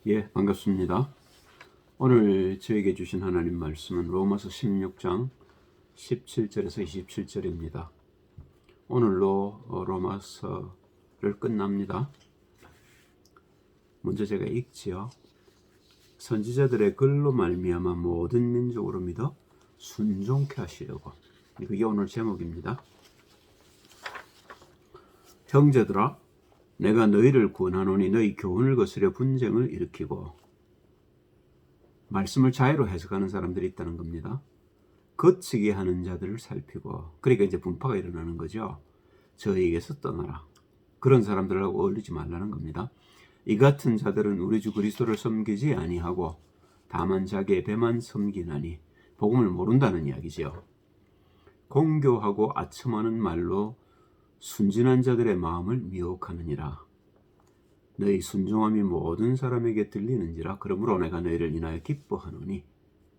예, 반갑습니다. 오늘 저에게 주신 하나님 말씀은 로마서 16장 17절에서 27절입니다. 오늘로 로마서를 끝납니다. 먼저 제가 읽지요. 선지자들의 글로 말미암아 모든 민족으로 믿어 순종케 하시려고. 그게 오늘 제목입니다. 형제들아, 내가 너희를 구원하노니 너희 교훈을 거스려 분쟁을 일으키고, 말씀을 자유로 해석하는 사람들이 있다는 겁니다. 거치게 하는 자들을 살피고, 그러니까 이제 분파가 일어나는 거죠. 저희에게서 떠나라. 그런 사람들하고 어울리지 말라는 겁니다. 이 같은 자들은 우리 주 그리스도를 섬기지 아니하고 다만 자기의 배만 섬기나니 복음을 모른다는 이야기지요. 공교하고 아첨하는 말로 순진한 자들의 마음을 미혹하느니라. 너희 순종함이 모든 사람에게 들리는지라. 그러므로 내가 너희를 인하여 기뻐하노니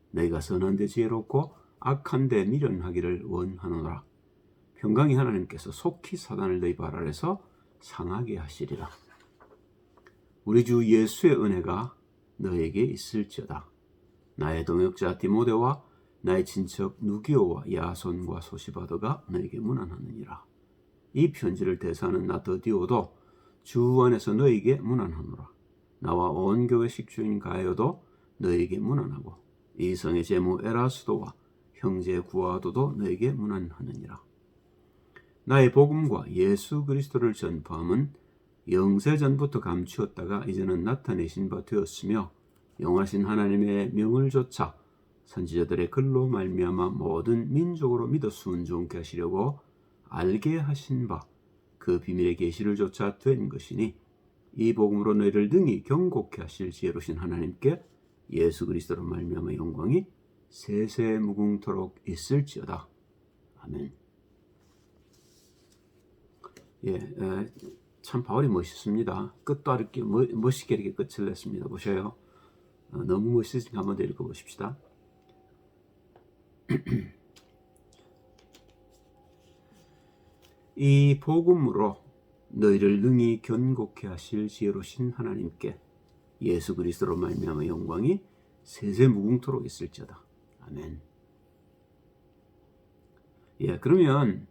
너희가 선한 데 지혜롭고 악한 데 미련하기를 원하노라. 평강이 하나님께서 속히 사단을 너희 발 아래서 상하게 하시리라. 우리 주 예수의 은혜가 너에게 있을지어다. 나의 동역자 디모데와 나의 친척 누기오와 야손과 소시바더가 너에게 문안하느니라. 이 편지를 대사하는 나 더디오도 주 안에서 너에게 문안하노라. 나와 온 교회 식주인 가요도 너에게 문안하고 이 성의 제무 에라스도와 형제 구아도도 너에게 문안하느니라. 나의 복음과 예수 그리스도를 전파함은 영세전부터 감추었다가 이제는 나타내신 바 되었으며 영하신 하나님의 명을 조차 선지자들의 글로 말미암아 모든 민족으로 믿어 순종케 하시려고 알게 하신 바 그 비밀의 계시를 조차 된 것이니 이 복음으로 너희를 능히 경고케 하실 지혜로우신 하나님께 예수 그리스도로 말미암아 영광이 세세 무궁토록 있을지어다. 아멘. 참 바울이 멋있습니다. 끝도 이렇게 멋있게 이렇게 끝을 냈습니다. 보셔요. 너무 멋있으니까 한번 더 읽어보십시다. 이 복음으로 너희를 능히 견고케 하실 지혜로우신 하나님께 예수 그리스도로 말미암아 영광이 세세 무궁토록 있을지어다. 아멘. 그러면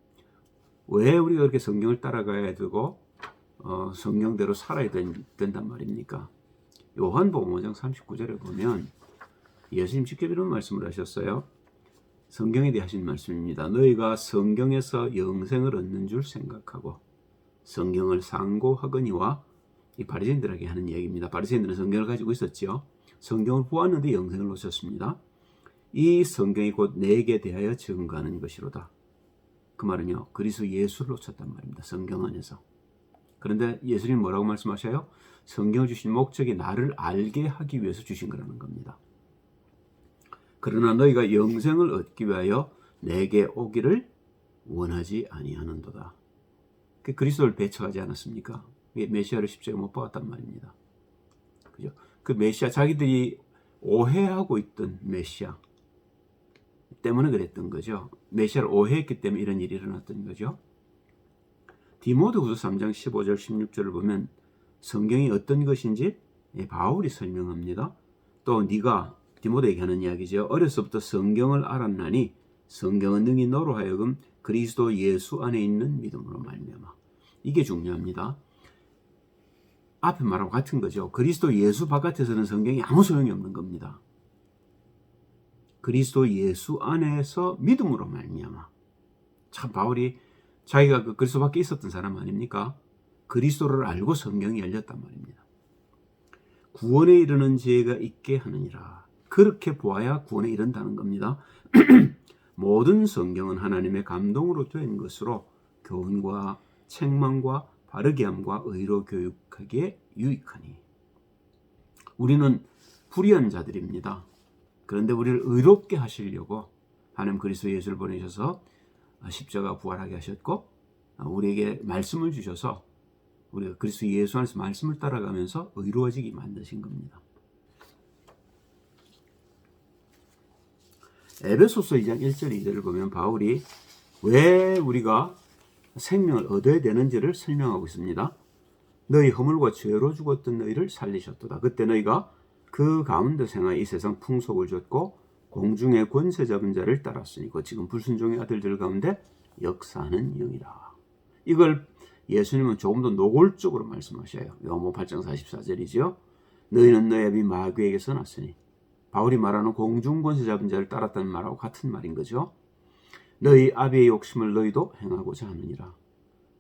왜 우리가 그렇게 성경을 따라가야 되고 성경대로 살아야 된단 말입니까? 요한복음 5장 39절에 보면 예수님 직접 이런 말씀을 하셨어요. 성경에 대해 하신 말씀입니다. 너희가 성경에서 영생을 얻는 줄 생각하고 성경을 상고하거니와, 이 바리새인들에게 하는 얘기입니다. 바리새인들은 성경을 가지고 있었지요. 성경을 보았는데 영생을 놓쳤습니다. 이 성경이 곧 내게 대하여 증거하는 것이로다. 그 말은요, 그리스도 예수를 놓쳤단 말입니다. 성경 안에서. 그런데 예수님 뭐라고 말씀하셔요? 성경을 주신 목적이 나를 알게 하기 위해서 주신 거라는 겁니다. 그러나 너희가 영생을 얻기 위하여 내게 오기를 원하지 아니하는도다. 그리스도를 배척하지 않았습니까? 메시아를 십자가에 못 박았단 말입니다. 그죠? 그 메시아, 자기들이 오해하고 있던 메시아 때문에 그랬던 거죠. 메시아를 오해했기 때문에 이런 일이 일어났던 거죠. 디모데후서 3장 15절 16절을 보면 성경이 어떤 것인지 바울이 설명합니다. 또 네가 디모데에게 하는 이야기죠. 어려서부터 성경을 알았나니 성경은 능히 너로 하여금 그리스도 예수 안에 있는 믿음으로 말미암아. 이게 중요합니다. 앞에 말하고 같은 거죠. 그리스도 예수 바깥에서는 성경이 아무 소용이 없는 겁니다. 그리스도 예수 안에서 믿음으로 말미암아. 참 바울이 자기가 그 그리스도 밖에 있었던 사람 아닙니까? 그리스도를 알고 성경이 열렸단 말입니다. 구원에 이르는 지혜가 있게 하느니라. 그렇게 보아야 구원에 이른다는 겁니다. 모든 성경은 하나님의 감동으로 된 것으로 교훈과 책망과 바르게 함과 의로 교육하기에 유익하니. 우리는 불의한 자들입니다. 그런데 우리를 의롭게 하시려고 하나님 그리스도 예수를 보내셔서 십자가 부활하게 하셨고 우리에게 말씀을 주셔서 우리가 그리스도 예수 안에서 말씀을 따라가면서 의로워지게 만드신 겁니다. 에베소서 2장 1절 2절을 보면 바울이 왜 우리가 생명을 얻어야 되는지를 설명하고 있습니다. 너희 허물과 죄로 죽었던 너희를 살리셨도다. 그때 너희가 그 가운데 생하여 이 세상 풍속을 줬고 공중의 권세 잡은 자를 따랐으니 그 지금 불순종의 아들들 가운데 역사하는 영이라. 이걸 예수님은 조금 더 노골적으로 말씀하셔요. 요한복음 8장 44절이죠. 너희는 너희 아비 마귀에게서 났으니, 바울이 말하는 공중 권세 잡은 자를 따랐다는 말하고 같은 말인 거죠. 너희 아비의 욕심을 너희도 행하고자 하느니라.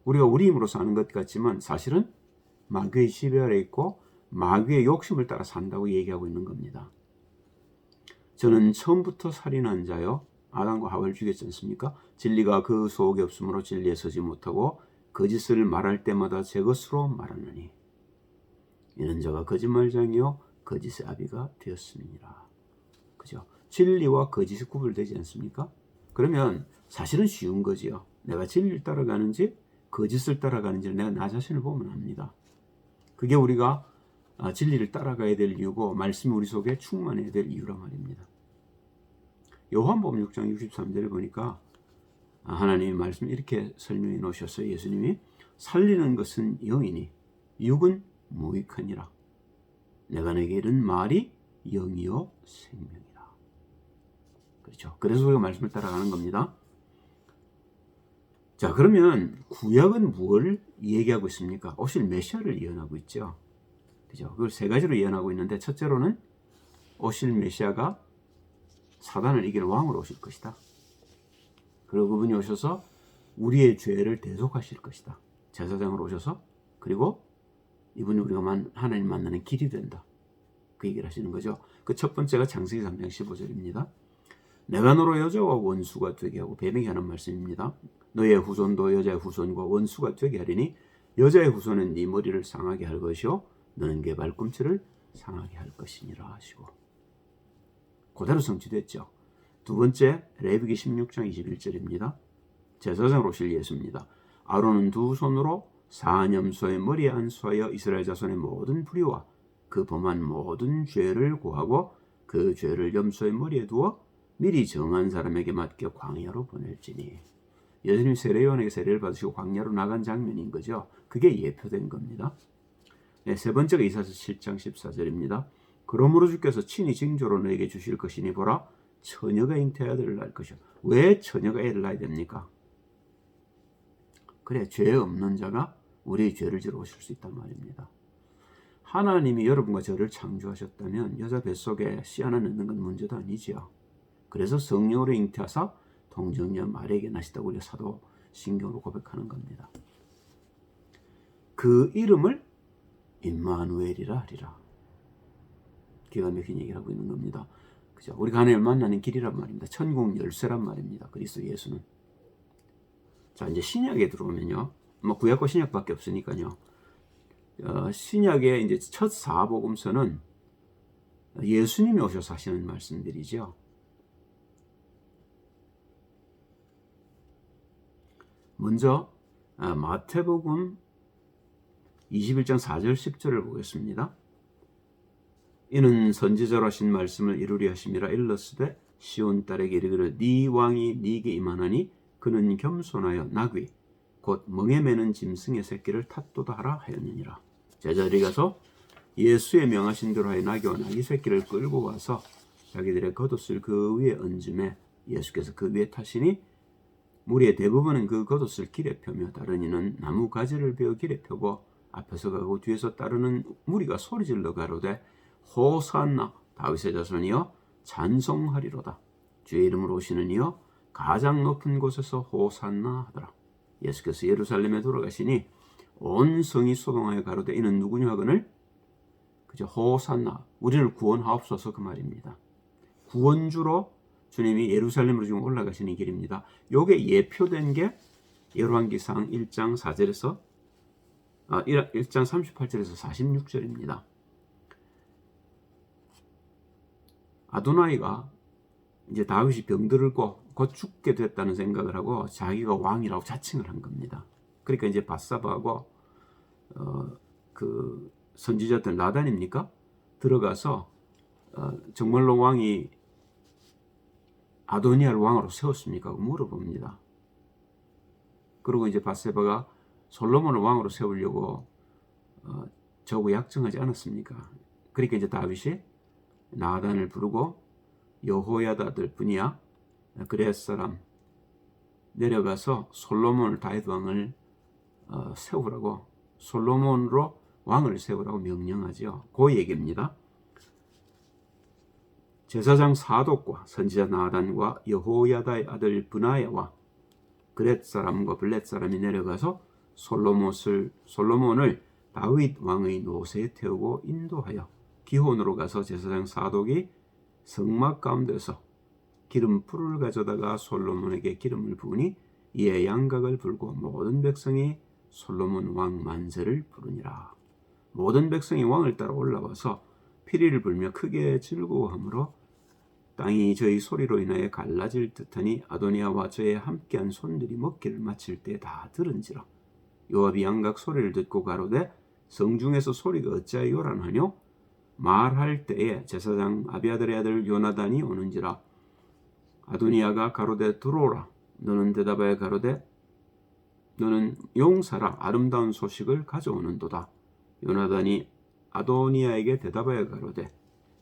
우리가 우리 힘으로서 하는 것 같지만 사실은 마귀의 지배 아래 있고 마귀의 욕심을 따라 산다고 얘기하고 있는 겁니다. 저는 처음부터 살인한 자요, 아담과 하와를 죽였지 않습니까? 진리가 그 속에 없으므로 진리에 서지 못하고 거짓을 말할 때마다 제 것으로 말하느니 이는 자가 거짓말장이요 거짓의 아비가 되었음이니라. 그죠? 진리와 거짓이 구분되지 않습니까? 그러면 사실은 쉬운 거지요. 내가 진리를 따라가는지 거짓을 따라가는지를 내가 나 자신을 보면 압니다. 그게 우리가 진리를 따라가야 될 이유고 말씀이 우리 속에 충만해야 될 이유란 말입니다. 요한복음 6장 63절에 보니까 하나님의 말씀을 이렇게 설명해 놓으셨어요. 예수님이 살리는 것은 영이니 육은 무익하니라. 내가 내게 이른 말이 영이요 생명이라. 그렇죠. 그래서 우리가 말씀을 따라가는 겁니다. 자, 그러면 구약은 무엇을 얘기하고 있습니까? 오실 메시아를 예언하고 있죠. 그죠? 그걸 세 가지로 예언하고 있는데, 첫째로는 오실 메시아가 사단을 이길 왕으로 오실 것이다. 그리고 그분이 오셔서 우리의 죄를 대속하실 것이다. 제사장으로 오셔서, 그리고 이분이 우리가 하나님 만나는 길이 된다. 그 얘기를 하시는 거죠. 그 첫 번째가 창세기 3장 15절입니다. 내가 너로 여자와 원수가 되게 하고, 뱀에게 하는 말씀입니다. 너의 후손도 여자의 후손과 원수가 되게 하리니 여자의 후손은 네 머리를 상하게 할 것이요 너는 네 발꿈치를 상하게 할 것이니라 하시고, 그대로 성취됐죠. 두 번째, 레위기 16장 21절입니다. 제사장으로 오실 예수입니다. 아론은 두 손으로 사념소의 머리에 안수하여 이스라엘 자손의 모든 불의와 그 범한 모든 죄를 고하고 그 죄를 염소의 머리에 두어 미리 정한 사람에게 맡겨 광야로 보낼지니. 예수님이 세례요한에게 세례를 받으시고 광야로 나간 장면인 거죠. 그게 예표된 겁니다. 네, 세 번째가 이사야서 7장 14절입니다. 그러므로 주께서 친히 징조로 너에게 주실 것이니 보라, 처녀가 잉태하여 아들을 낳을 것이요. 왜 처녀가 애를 낳아야 됩니까? 그래, 죄 없는 자가 우리의 죄를 지러 오실 수 있단 말입니다. 하나님이 여러분과 저를 창조하셨다면 여자 뱃속에 씨 하나 넣는 건 문제도 아니지요. 그래서 성령으로 잉태하사 동정녀 마리아에게 나시다고 우리가 사도 신경으로 고백하는 겁니다. 그 이름을 임마누엘이라 하리라. 기가 막힌 얘기를 하고 있는 겁니다. 그죠? 우리가 하나님을 만나는 길이란 말입니다. 천국 열쇠란 말입니다. 그리스도 예수는. 자, 이제 신약에 들어오면요, 뭐 구약과 신약밖에 없으니까요. 신약의 이제 첫 사복음서는 예수님이 오셔서 하시는 말씀들이죠. 먼저 마태복음 21장 4절 10절을 보겠습니다. 이는 선지자로 하신 말씀을 이루려 하심이라. 일렀으되 시온 딸에게 이르기를 네 왕이 네게 임하나니 그는 겸손하여 나귀 곧 멍에 매는 짐승의 새끼를 탓도다 하라 하였느니라. 제자들이 가서 예수의 명하신 대로 하여 나귀와 나귀 새끼를 끌고 와서 자기들의 겉옷을 그 위에 얹음에 예수께서 그 위에 타시니 무리의 대부분은 그 겉옷을 길에 펴며 다른 이는 나무 가지를 베어 길에 펴고 앞에서 가고 뒤에서 따르는 무리가 소리질러 가로되 호산나 다윗의 자손이여 찬송하리로다. 주의 이름으로 오시는 이여 가장 높은 곳에서 호산나 하더라. 예수께서 예루살렘에 돌아가시니 온 성이 소동하여 가로되 이는 누구냐 하거늘 그저 호산나 우리를 구원하옵소서 그 말입니다. 구원주로 주님이 예루살렘으로 지금 올라가시는 길입니다. 요게 예표된 게 열왕기상 1장 4절에서 1장 38절에서 46절입니다. 아도나이가 이제 다윗이 병들고 곧 죽게 됐다는 생각을 하고 자기가 왕이라고 자칭을 한 겁니다. 그러니까 이제 바사바하고 그 선지자들 나단입니까? 들어가서 정말로 왕이 아도니아를 왕으로 세웠습니까? 물어봅니다. 그리고 이제 바세바가 솔로몬을 왕으로 세우려고 저고 약정하지 않았습니까? 그러니까 이제 다윗이 나단을 부르고 여호야다 아들 분이야 그렛 사람 내려가서 솔로몬을 다윗 왕을 세우라고 솔로몬으로 왕을 세우라고 명령하죠. 그 얘기입니다. 제사장 사독과 선지자 나단과 여호야다의 아들 브나야와 그렛 사람과 블렛 사람이 내려가서 솔로몬을 다윗 왕의 노새에 태우고 인도하여 기혼으로 가서 제사장 사독이 성막 가운데서 기름불을 가져다가 솔로몬에게 기름을 부으니 이에 양각을 불고 모든 백성이 솔로몬 왕 만세를 부르니라. 모든 백성이 왕을 따라 올라와서 피리를 불며 크게 즐거워하므로 땅이 저희 소리로 인하여 갈라질 듯하니 아도니아와 저의 함께한 손들이 먹기를 마칠 때 다 들은지라. 요압이 양각 소리를 듣고 가로되 성중에서 소리가 어찌하여 요란하뇨? 말할 때에 제사장 아비아들의 아들 요나단이 오는지라. 아도니아가 가로되 들어오라. 너는 대답하여 가로되 너는 용사라 아름다운 소식을 가져오는도다. 요나단이 아도니아에게 대답하여 가로되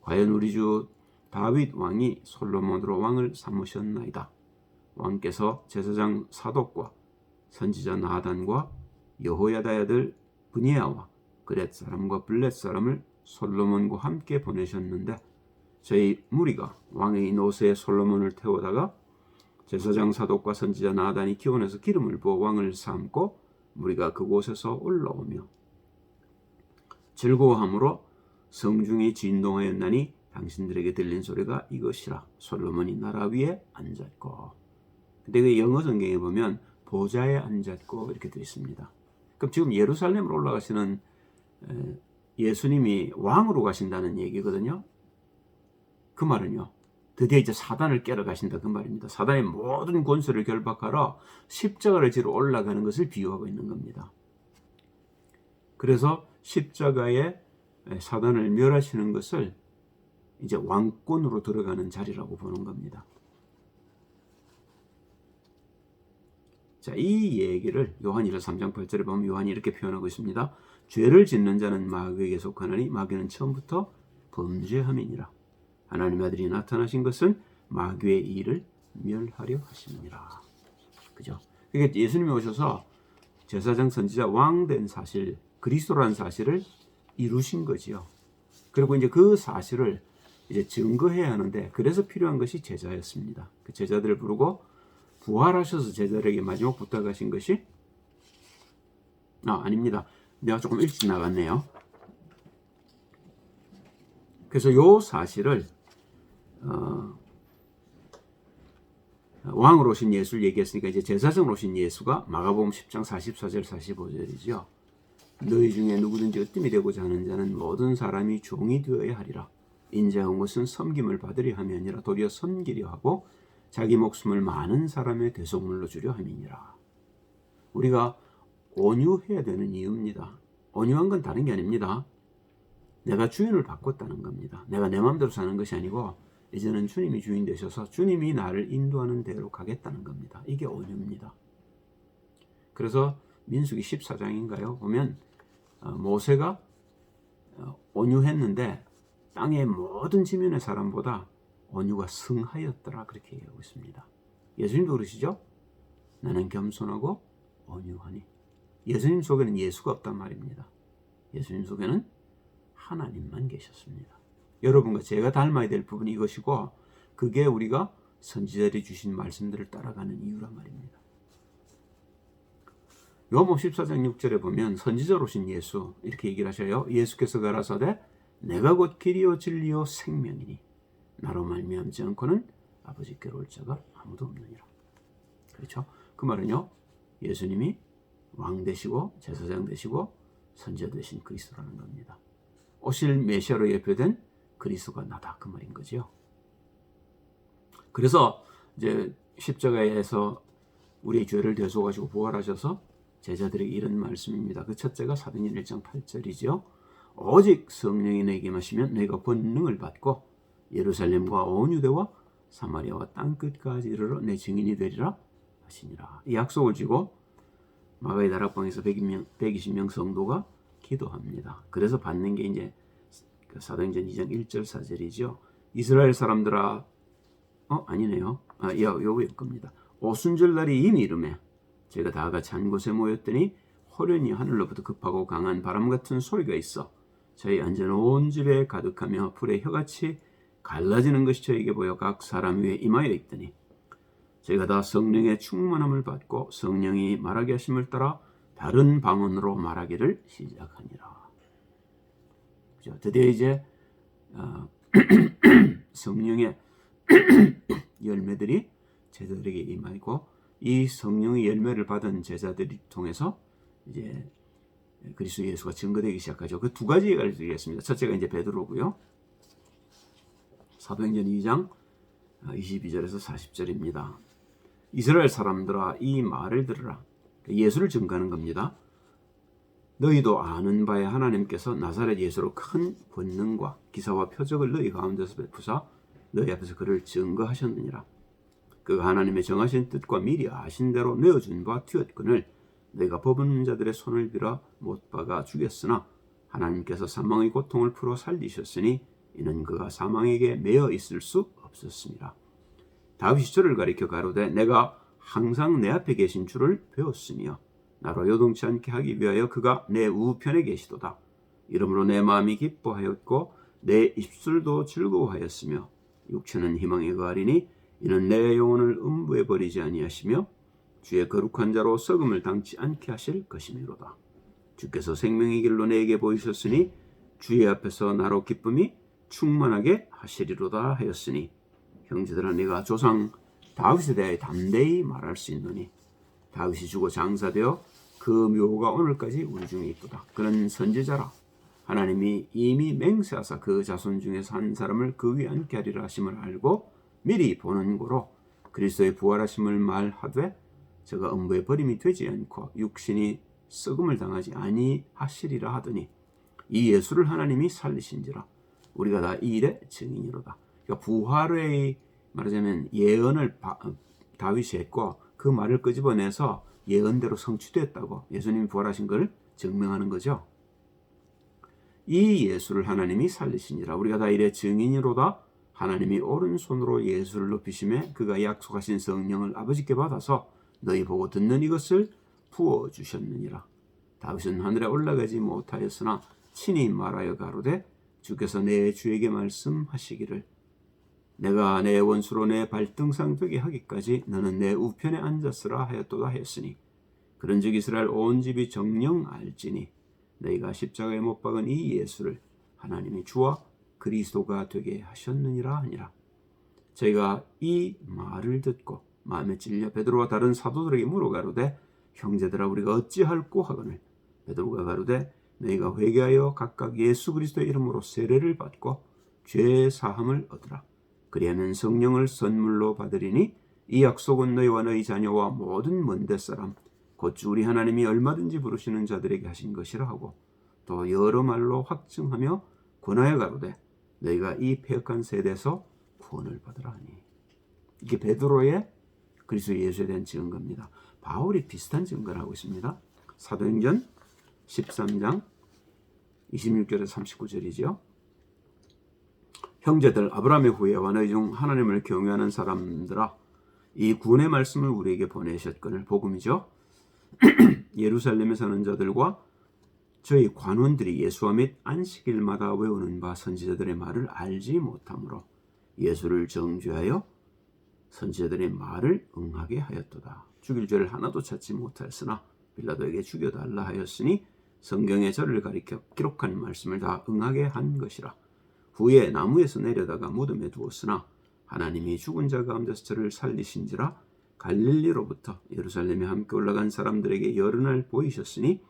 과연 우리 주 다윗 왕이 솔로몬으로 왕을 삼으셨나이다. 왕께서 제사장 사독과 선지자 나단과 여호야다의 아들 브니야와 그렛 사람과 블렛 사람을 솔로몬과 함께 보내셨는데 저희 무리가 왕의 노새에 솔로몬을 태우다가 제사장 사독과 선지자 나단이 기온에서 기름을 부어 왕을 삼고 무리가 그곳에서 올라오며 즐거워함으로 성중이 진동하였나니 당신들에게 들린 소리가 이것이라. 솔로몬이 나라 위에 앉았고. 근데 그 영어 성경에 보면 보좌에 앉았고 이렇게 되어 있습니다. 그럼 지금 예루살렘으로 올라가시는 예수님이 왕으로 가신다는 얘기거든요. 그 말은요, 드디어 이제 사단을 깨러 가신다 그 말입니다. 사단의 모든 권세를 결박하러 십자가를 지러 올라가는 것을 비유하고 있는 겁니다. 그래서 십자가에 사단을 멸하시는 것을 이제 왕권으로 들어가는 자리라고 보는 겁니다. 자, 이 얘기를 요한 1서 3장 8절에 보면 요한이 이렇게 표현하고 있습니다. 죄를 짓는 자는 마귀에게 속하나니 마귀는 처음부터 범죄함이니라. 하나님의 아들이 나타나신 것은 마귀의 일을 멸하려 하심이니라. 그죠? 그러니까 예수님이 오셔서 제사장 선지자 왕 된 사실, 그리스도라는 사실을 이루신 거지요. 그리고 이제 그 사실을 이제 증거해야 하는데 그래서 필요한 것이 제자였습니다. 그 제자들을 부르고 부활하셔서 제자들에게 마지막 부탁하신 것이 아닙니다. 내가 조금 일찍 나갔네요. 그래서 요 사실을 왕으로 오신 예수를 얘기했으니까 이제 제사장으로 오신 예수가 마가복음 10장 44절 45절이죠. 너희 중에 누구든지 으뜸이 되고자 하는 자는 모든 사람이 종이 되어야 하리라. 인자한 것은 섬김을 받으려 함이 아니라 도리어 섬기려 하고 자기 목숨을 많은 사람의 대속물로 주려 함이니라. 우리가 온유해야 되는 이유입니다. 온유한 건 다른 게 아닙니다. 내가 주인을 바꿨다는 겁니다. 내가 내 마음대로 사는 것이 아니고 이제는 주님이 주인 되셔서 주님이 나를 인도하는 대로 가겠다는 겁니다. 이게 온유입니다. 그래서 민수기 14장인가요? 보면 모세가 온유했는데 땅의 모든 지면의 사람보다 온유가 승하였더라 그렇게 얘기하고 있습니다. 예수님도 그러시죠? 나는 겸손하고 온유하니. 예수님 속에는 예수가 없단 말입니다. 예수님 속에는 하나님만 계셨습니다. 여러분과 제가 닮아야 될 부분이 이것이고 그게 우리가 선지자들이 주신 말씀들을 따라가는 이유란 말입니다. 요한복음 14장 6절에 보면 선지자로 오신 예수 이렇게 얘기를 하셔요. 예수께서 가라사대 내가 곧 길이요 진리요 생명이니 나로 말미암지 않고는 아버지께로 올 자가 아무도 없느니라. 그렇죠? 그 말은요. 예수님이 왕 되시고 제사장 되시고 선지자 되신 그리스도라는 겁니다. 오실 메시아로 예표된 그리스도가 나다 그 말인 거죠. 그래서 이제 십자가에서 우리의 죄를 대속하시고 부활하셔서 제자들에게 이런 말씀입니다. 그 첫째가 사도행전 1장 8절이죠. 오직 성령이 내게 임하시면 너희가 권능을 받고 예루살렘과 온 유대와 사마리아와 땅끝까지 이르러 내 증인이 되리라 하시니라. 이 약속을 지고 마가의 다락방에서 120명 성도가 기도합니다. 그래서 받는 게 이제 사도행전 2장 1절 4절이죠. 이스라엘 사람들아, 아니네요. 요거일 겁니다. 오순절 날이 이미 이르매 제가 다 같이 한 곳에 모였더니 호련히 하늘로부터 급하고 강한 바람 같은 소리가 있어 저희 앉은 온 집에 가득하며 불의 혀같이 갈라지는 것이 저에게 보여 각 사람 위에 임하여 있더니 저희가 다 성령의 충만함을 받고 성령이 말하게 하심을 따라 다른 방언으로 말하기를 시작하니라. 그죠? 드디어 이제 성령의 열매들이 제자들에게 임하고 이 성령의 열매를 받은 제자들이 통해서 이제 그리스도 예수가 증거되기 시작하죠. 그 두 가지 예를 드리겠습니다. 첫째가 이제 베드로고요. 사도행전 2장 22절에서 40절입니다. 이스라엘 사람들아 이 말을 들으라. 예수를 증거하는 겁니다. 너희도 아는 바에 하나님께서 나사렛 예수로 큰 권능과 기사와 표적을 너희 가운데서 베푸사 너희 앞에서 그를 증거하셨느니라. 그가 하나님의 정하신 뜻과 미리 아신 대로 내어준 바 튀었건을 너희가 법은 자들의 손을 빌어 못 박아 죽였으나 하나님께서 사망의 고통을 풀어 살리셨으니 이는 그가 사망에게 매어 있을 수 없었습니다. 다윗이 저를 가리켜 가로되 내가 항상 내 앞에 계신 줄을 배웠으며 나로 요동치 않게 하기 위하여 그가 내 우편에 계시도다. 이러므로 내 마음이 기뻐하였고 내 입술도 즐거워하였으며 육체는 희망에 거하리니 이는 내 영혼을 음부에 버리지 아니하시며 주의 거룩한 자로 썩음을 당치 않게 하실 것이미로다. 주께서 생명의 길로 내게 보이셨으니 주의 앞에서 나로 기쁨이 충만하게 하시리로다 하였으니 형제들아 네가 조상 다윗에 대해 담대히 말할 수 있노니 다윗이 죽어 장사되어 그 묘가 오늘까지 우리 중에 있도다. 그는 선지자라 하나님이 이미 맹세하사 그 자손 중에서 한 사람을 그 위에 앉게 하리라 하심을 알고 미리 보는 고로 그리스도의 부활하심을 말하되 저가 음부에 버림이 되지 않고 육신이 썩음을 당하지 아니하시리라 하더니 이 예수를 하나님이 살리신지라 우리가 다 이 일의 증인이로다. 그러니까 부활의 말하자면 예언을 다윗이 했고 그 말을 끄집어내서 예언대로 성취됐다고 예수님이 부활하신 걸 증명하는 거죠. 이 예수를 하나님이 살리시니라 우리가 다 일의 증인이로다. 하나님이 오른손으로 예수를 높이심에 그가 약속하신 성령을 아버지께 받아서 너희 보고 듣는 이것을 부어주셨느니라. 다윗은 하늘에 올라가지 못하였으나 친히 말하여 가로되 주께서 내 주에게 말씀하시기를 내가 내 원수로 내 발등상 되게 하기까지 너는 내 우편에 앉았으라 하였도다 하였으니 그런즉 이스라엘 온 집이 정녕 알지니 너희가 십자가에 못 박은 이 예수를 하나님이 주와 그리스도가 되게 하셨느니라 하니라. 저희가 이 말을 듣고 마음에 찔려 베드로와 다른 사도들에게 물어 가로되 형제들아 우리가 어찌할꼬 하거늘 베드로가 가로되 너희가 회개하여 각각 예수 그리스도의 이름으로 세례를 받고 죄 사함을 얻으라. 그리하면 성령을 선물로 받으리니 이 약속은 너희와 너희 자녀와 모든 먼데 사람 곧 주 우리 하나님이 얼마든지 부르시는 자들에게 하신 것이라 하고 또 여러 말로 확증하며 권하여 가로되 너희가 이 패역한 세대에서 구원을 받으라 하니. 이게 베드로의 그리스도 예수에 대한 증거입니다. 바울이 비슷한 증거를 하고 있습니다. 사도행전 13장 26절에서 39절이죠. 형제들 아브라함의 후예와 너희 중 하나님을 경외하는 사람들아 이 구원의 말씀을 우리에게 보내셨거늘 복음이죠. 예루살렘에 사는 자들과 저희 관원들이 예수와 및 안식일마다 외우는 바 선지자들의 말을 알지 못하므로 예수를 정죄하여 선지자들의 말을 응하게 하였도다. 죽일 죄를 하나도 찾지 못하였으나 빌라도에게 죽여달라 하였으니 성경에 저를 가리켜 기록한 말씀을 다 응하게 한 것이라. 후에 나무에서 내려다가 무덤에 두었으나 하나님이 죽은 자 가운데서 저를 살리신지라. 갈릴리로부터 예루살렘에 함께 올라간 사람들에게 여러 날 보이셨으니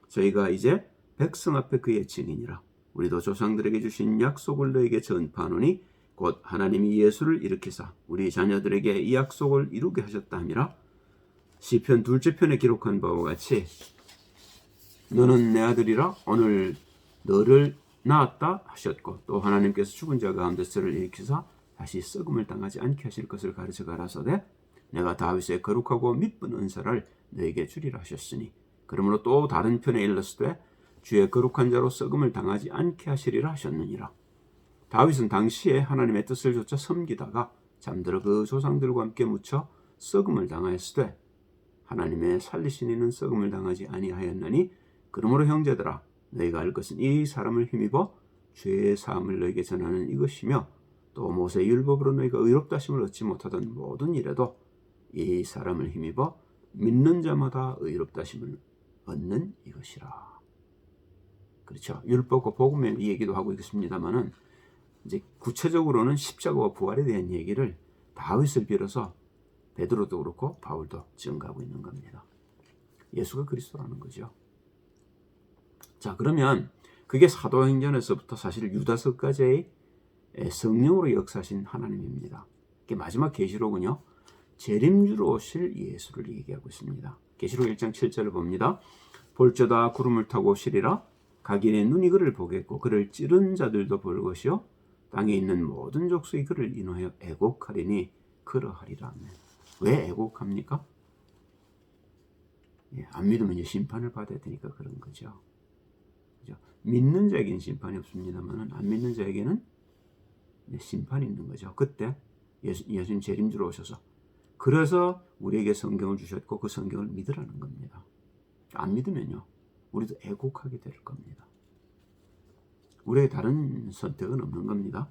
저희가 이제 백성 앞에 그의 증인이라. 우리도 조상들에게 주신 약속을 너에게 전파하노니 곧 하나님이 예수를 일으키사 우리 자녀들에게 이 약속을 이루게 하셨다 함이라. 시편 둘째 편에 기록한 바와 같이 너는 내 아들이라 오늘 너를 낳았다 하셨고 또 하나님께서 죽은 자 가운데서 저를 일으키사 다시 썩음을 당하지 않게 하실 것을 가르쳐 가라사대 내가 다윗의 거룩하고 미쁜 은사를 너에게 주리라 하셨으니 그러므로 또 다른 편에 일렀으되 주의 거룩한 자로 썩음을 당하지 않게 하시리라 하셨느니라. 다윗은 당시에 하나님의 뜻을 조차 섬기다가 잠들어 그 조상들과 함께 묻혀 썩음을 당하였으되 하나님의 살리신 이는 썩음을 당하지 아니하였나니 그러므로 형제들아 너희가 알 것은 이 사람을 힘입어 죄의 사함을 너희에게 전하는 이것이며 또 모세의 율법으로 너희가 의롭다 하심을 얻지 못하던 모든 일에도 이 사람을 힘입어 믿는 자마다 의롭다 하심을 얻는 이것이라. 그렇죠. 율법과 복음의 얘기도 하고 있습니다만은 이제 구체적으로는 십자가와 부활에 대한 얘기를 다윗을 빌어서 베드로도 그렇고 바울도 증거하고 있는 겁니다. 예수가 그리스도라는 거죠. 자, 그러면 그게 사도행전에서부터 사실 유다서까지의 성령으로 역사하신 하나님입니다. 마지막 계시록은요, 재림주로 오실 예수를 얘기하고 있습니다. 계시록 1장 7절을 봅니다. 볼저다 구름을 타고 오시리라. 각인의 눈이 그를 보겠고 그를 찌른 자들도 볼 것이요 땅에 있는 모든 족속이 그를 인하여 애곡하리니 그러하리라. 왜 애곡합니까? 안 믿으면 심판을 받아야 되니까 그런 거죠. 그죠? 믿는 자에게는 심판이 없습니다만 안 믿는 자에게는 심판이 있는 거죠. 그때 예수님 재림주로 오셔서 그래서 우리에게 성경을 주셨고 그 성경을 믿으라는 겁니다. 안 믿으면요 우리도 애곡하게 될 겁니다. 우리에게 다른 선택은 없는 겁니다.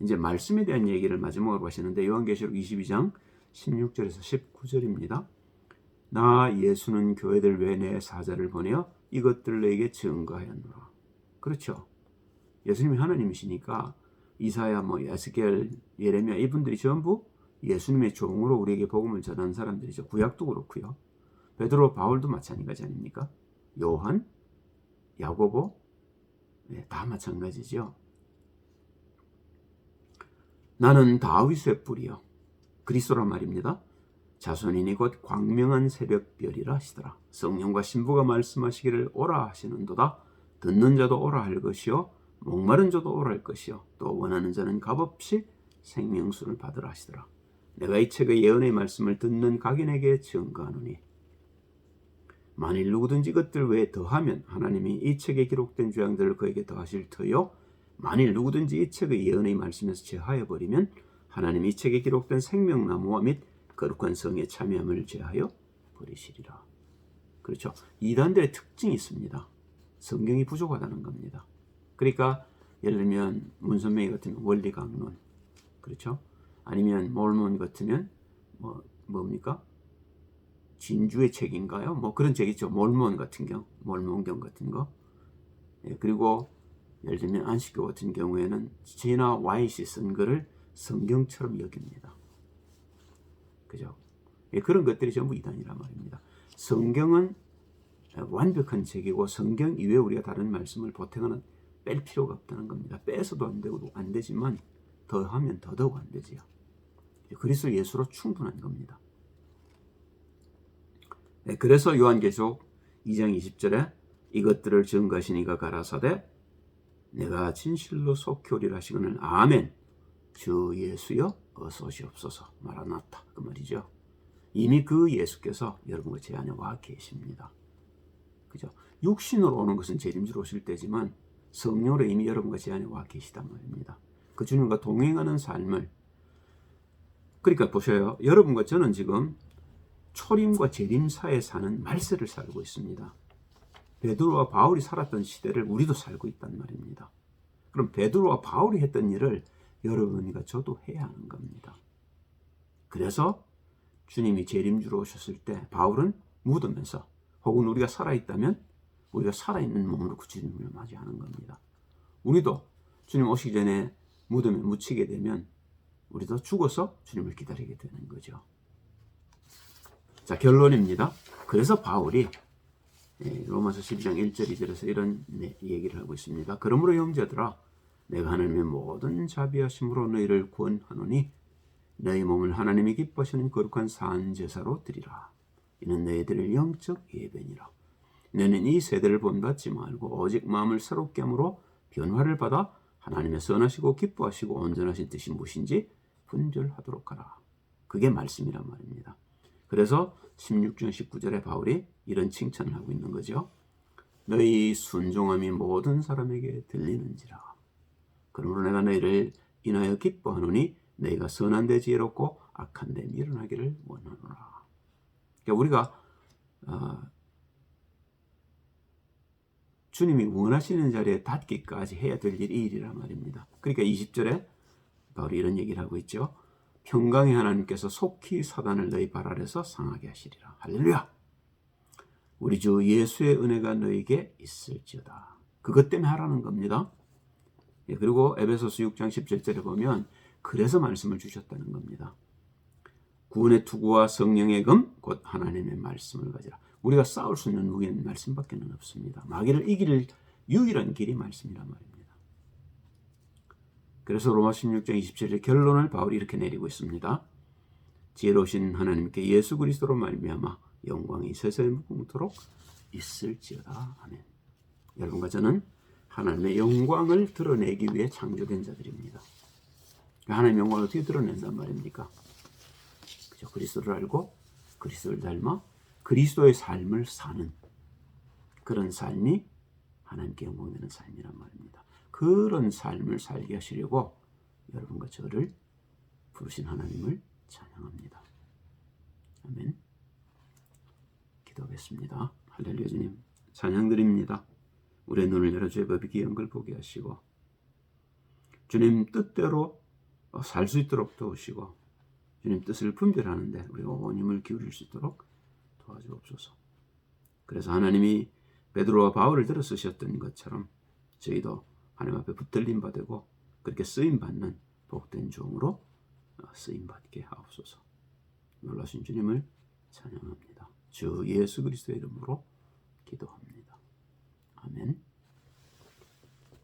이제 말씀에 대한 얘기를 마지막으로 하시는데 요한계시록 22장 16절에서 19절입니다. 나 예수는 교회들 외에 내 사자를 보내어 이것들을 너에게 증거하였노라. 그렇죠. 예수님이 하나님이시니까 이사야, 에스겔, 예레미야 이분들이 전부 예수님의 종으로 우리에게 복음을 전하는 사람들이죠. 구약도 그렇고요. 베드로, 바울도 마찬가지 아닙니까? 요한, 야고보 다 마찬가지죠. 나는 다윗의 뿌리요 그리스도란 말입니다. 자손이니 곧 광명한 새벽별이라 하시더라. 성령과 신부가 말씀하시기를 오라 하시는도다. 듣는 자도 오라 할 것이요 목마른 자도 오라 할 것이요 또 원하는 자는 값없이 생명수를 받으라 하시더라. 내가 이 책의 예언의 말씀을 듣는 각인에게 증거하노니 만일 누구든지 이것들 외에 더하면 하나님이 이 책에 기록된 죄악들을 그에게 더하실 터요 만일 누구든지 이 책의 예언의 말씀에서 제하여 버리면 하나님이 이 책에 기록된 생명나무와 및 거룩한 성에 참여함을 제하여 버리시리라. 그렇죠. 이단들의 특징이 있습니다. 성경이 부족하다는 겁니다. 그러니까 예를 들면 문선명이 같은 원리 강론, 그렇죠. 아니면 몰몬 같으면 뭡니까? 진주의 책인가요? 그런 책 있죠. 몰몬 같은 경우, 몰몬경 같은 거. 그리고 예를 들면 안식교 같은 경우에는 지나 와이시 쓴 글을 성경처럼 여깁니다. 그죠? 그런 것들이 전부 이단이란 말입니다. 성경은 완벽한 책이고 성경 이외에 우리가 다른 말씀을 보태거나 뺄 필요가 없다는 겁니다. 빼서도 안 되고 안 되지만 더하면 더더욱 안 되지요. 그리스도 예수로 충분한 겁니다. 그래서 요한계시록 2장 20절에 이것들을 증거하신 이가 가라사대 내가 진실로 속히 오리라 하시거늘 아멘 주 예수여 어서 오시옵소서 마라나타 그 말이죠. 이미 그 예수께서 여러분과 제 안에 와 계십니다. 그죠? 육신으로 오는 것은 재림주로 오실 때지만 성령으로 이미 여러분과 제 안에 와 계시단 말입니다. 그 주님과 동행하는 삶을 그러니까 보셔요. 여러분과 저는 지금 초림과 재림 사이에 사는 말세를 살고 있습니다. 베드로와 바울이 살았던 시대를 우리도 살고 있단 말입니다. 그럼 베드로와 바울이 했던 일을 여러분과 저도 해야 하는 겁니다. 그래서 주님이 재림주로 오셨을 때 바울은 묻으면서 혹은 우리가 살아있다면 우리가 살아있는 몸으로 그 주님을 맞이하는 겁니다. 우리도 주님 오시기 전에 무덤에 묻히게 되면 우리도 죽어서 주님을 기다리게 되는 거죠. 자, 결론입니다. 그래서 바울이 로마서 12장 1절 2절에서 이런 얘기를 하고 있습니다. 그러므로 형제들아 내가 하나님의 모든 자비하심으로 너희를 구원하노니 너희 몸을 하나님이 기뻐하시는 거룩한 산 제사로 드리라. 이는 너희들의 영적 예배니라. 너는 이 세대를 본받지 말고 오직 마음을 새롭게 함으로 변화를 받아 하나님의 선하시고 기뻐하시고 온전하신 뜻이 무엇인지 분별하도록 하라. 그게 말씀이란 말입니다. 그래서 16장 19절에 바울이 이런 칭찬을 하고 있는 거죠. 너희 순종함이 모든 사람에게 들리는지라. 그러므로 내가 너희를 인하여 기뻐하노니 너희가 선한 데 지혜롭고 악한 데 미련하기를 원하노라. 그러니까 우리가 주님이 원하시는 자리에 닿기까지 해야 될 일이 이 일이란 말입니다. 그러니까 20절에 바로 이런 얘기를 하고 있죠. 평강의 하나님께서 속히 사단을 너희 발 아래서 상하게 하시리라. 할렐루야. 우리 주 예수의 은혜가 너희에게 있을지어다. 그것 때문에 하라는 겁니다. 그리고 에베소서 6장 17절에 보면 그래서 말씀을 주셨다는 겁니다. 구원의 투구와 성령의 금 곧 하나님의 말씀을 가지라. 우리가 싸울 수 있는 무기는 말씀밖에 없습니다. 마귀를 이길 유일한 길이 말씀이란 말입니다. 그래서 로마 16장 27절 결론을 바울이 이렇게 내리고 있습니다. 지혜로우신 하나님께 예수 그리스도로 말미암아 영광이 세세에 무궁토록 있을지어다. 아멘. 여러분과 저는 하나님의 영광을 드러내기 위해 창조된 자들입니다. 하나님의 영광을 어떻게 드러낸단 말입니까? 그죠? 그리스도를 알고 그리스도를 닮아 그리스도의 삶을 사는 그런 삶이 하나님께 영광되는 삶이란 말입니다. 그런 삶을 살게 하시려고 여러분과 저를 부르신 하나님을 찬양합니다. 아멘. 기도하겠습니다. 할렐루야. 주님 찬양드립니다. 우리의 눈을 열어 주의 법이 귀한 걸 보게 하시고 주님 뜻대로 살 수 있도록 도우시고 주님 뜻을 분별하는데 우리가 온 힘을 기울일 수 있도록 도와주옵소서. 그래서 하나님이 베드로와 바울을 들어 쓰셨던 것처럼 저희도 하나님 앞에 붙들림 받고 그렇게 쓰임받는 복된 종으로 쓰임받게 하옵소서. 놀라신 주님을 찬양합니다. 주 예수 그리스도의 이름으로 기도합니다. 아멘.